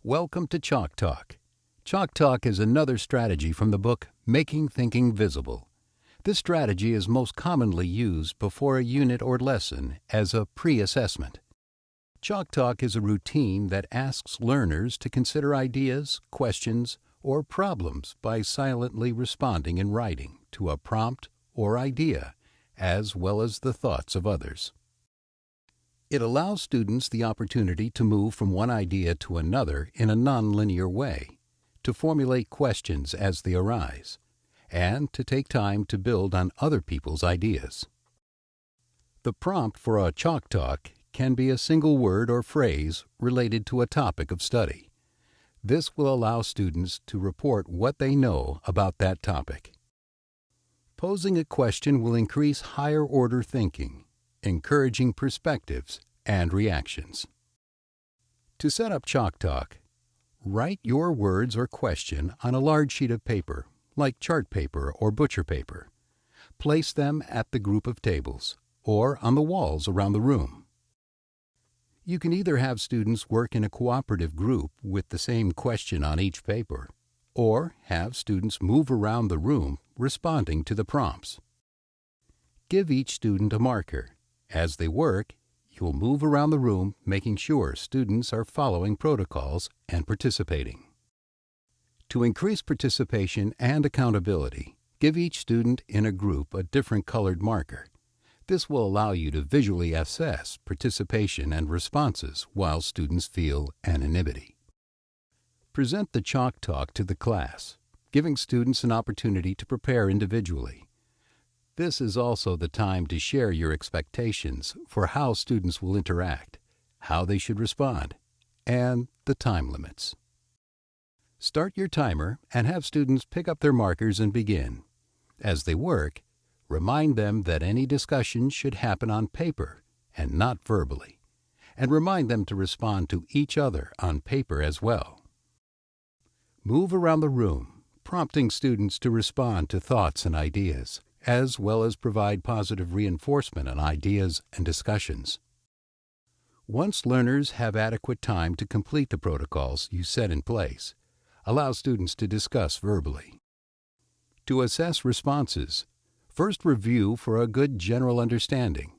Welcome to Chalk Talk. Chalk Talk is another strategy from the book Making Thinking Visible. This strategy is most commonly used before a unit or lesson as a pre-assessment. Chalk Talk is a routine that asks learners to consider ideas, questions, or problems by silently responding in writing to a prompt or idea, as well as the thoughts of others. It allows students the opportunity to move from one idea to another in a nonlinear way, to formulate questions as they arise, and to take time to build on other people's ideas. The prompt for a Chalk Talk can be a single word or phrase related to a topic of study. This will allow students to report what they know about that topic. Posing a question will increase higher-order thinking, encouraging perspectives and reactions. To set up Chalk Talk, write your words or question on a large sheet of paper, like chart paper or butcher paper. Place them at the group of tables or on the walls around the room. You can either have students work in a cooperative group with the same question on each paper, or have students move around the room responding to the prompts. Give each student a marker. As they work, you'll move around the room making sure students are following protocols and participating. To increase participation and accountability, give each student in a group a different colored marker. This will allow you to visually assess participation and responses while students feel anonymity. Present the Chalk Talk to the class, giving students an opportunity to prepare individually. This is also the time to share your expectations for how students will interact, how they should respond, and the time limits. Start your timer and have students pick up their markers and begin. As they work, remind them that any discussion should happen on paper and not verbally, and remind them to respond to each other on paper as well. Move around the room, prompting students to respond to thoughts and ideas, as well as provide positive reinforcement on ideas and discussions. Once learners have adequate time to complete the protocols you set in place, allow students to discuss verbally. To assess responses, first review for a good general understanding.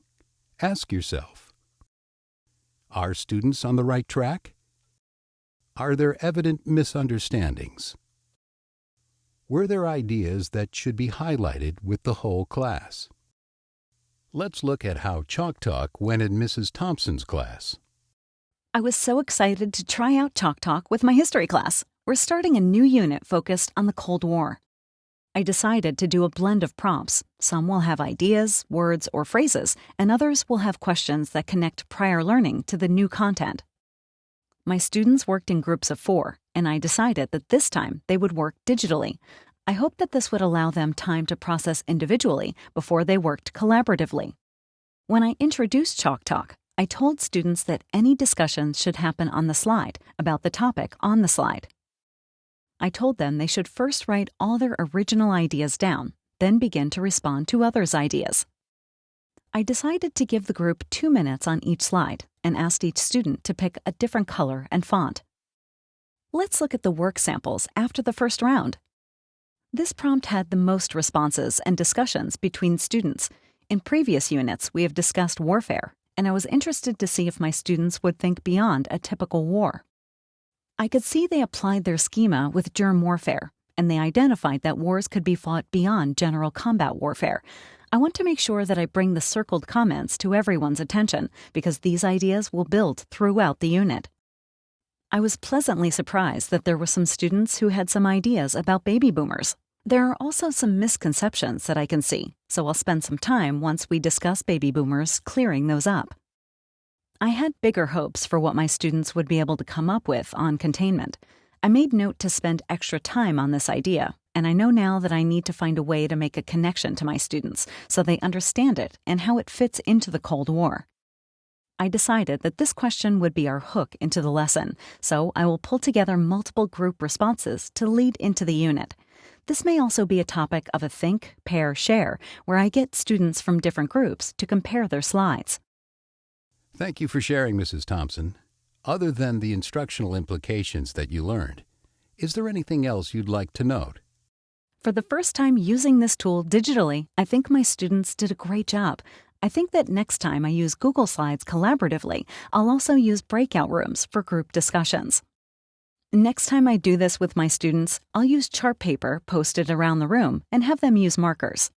Ask yourself, are students on the right track? Are there evident misunderstandings? Were there ideas that should be highlighted with the whole class? Let's look at how Chalk Talk went in Mrs. Thompson's class. I was so excited to try out Chalk Talk with my history class. We're starting a new unit focused on the Cold War. I decided to do a blend of prompts. Some will have ideas, words, or phrases, and others will have questions that connect prior learning to the new content. My students worked in groups of 4, and I decided that this time they would work digitally. I hoped that this would allow them time to process individually before they worked collaboratively. When I introduced Chalk Talk, I told students that any discussions should happen on the slide about the topic on the slide. I told them they should first write all their original ideas down, then begin to respond to others' ideas. I decided to give the group 2 minutes on each slide and asked each student to pick a different color and font. Let's look at the work samples after the first round. This prompt had the most responses and discussions between students. In previous units, we have discussed warfare, and I was interested to see if my students would think beyond a typical war. I could see they applied their schema with germ warfare, and they identified that wars could be fought beyond general combat warfare. I want to make sure that I bring the circled comments to everyone's attention because these ideas will build throughout the unit. I was pleasantly surprised that there were some students who had some ideas about baby boomers. There are also some misconceptions that I can see, so I'll spend some time once we discuss baby boomers clearing those up. I had bigger hopes for what my students would be able to come up with on containment. I made note to spend extra time on this idea, and I know now that I need to find a way to make a connection to my students so they understand it and how it fits into the Cold War. I decided that this question would be our hook into the lesson, so I will pull together multiple group responses to lead into the unit. This may also be a topic of a think, pair, share, where I get students from different groups to compare their slides. Thank you for sharing, Mrs. Thompson. Other than the instructional implications that you learned, is there anything else you'd like to note? For the first time using this tool digitally, I think my students did a great job. I think that next time I use Google Slides collaboratively, I'll also use breakout rooms for group discussions. Next time I do this with my students, I'll use chart paper posted around the room and have them use markers.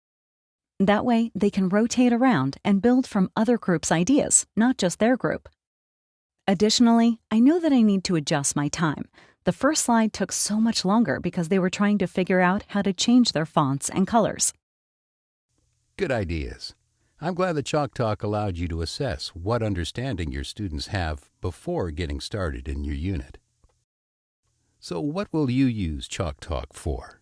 That way, they can rotate around and build from other groups' ideas, not just their group. Additionally, I know that I need to adjust my time. The first slide took so much longer because they were trying to figure out how to change their fonts and colors. Good ideas. I'm glad that Chalk Talk allowed you to assess what understanding your students have before getting started in your unit. So what will you use Chalk Talk for?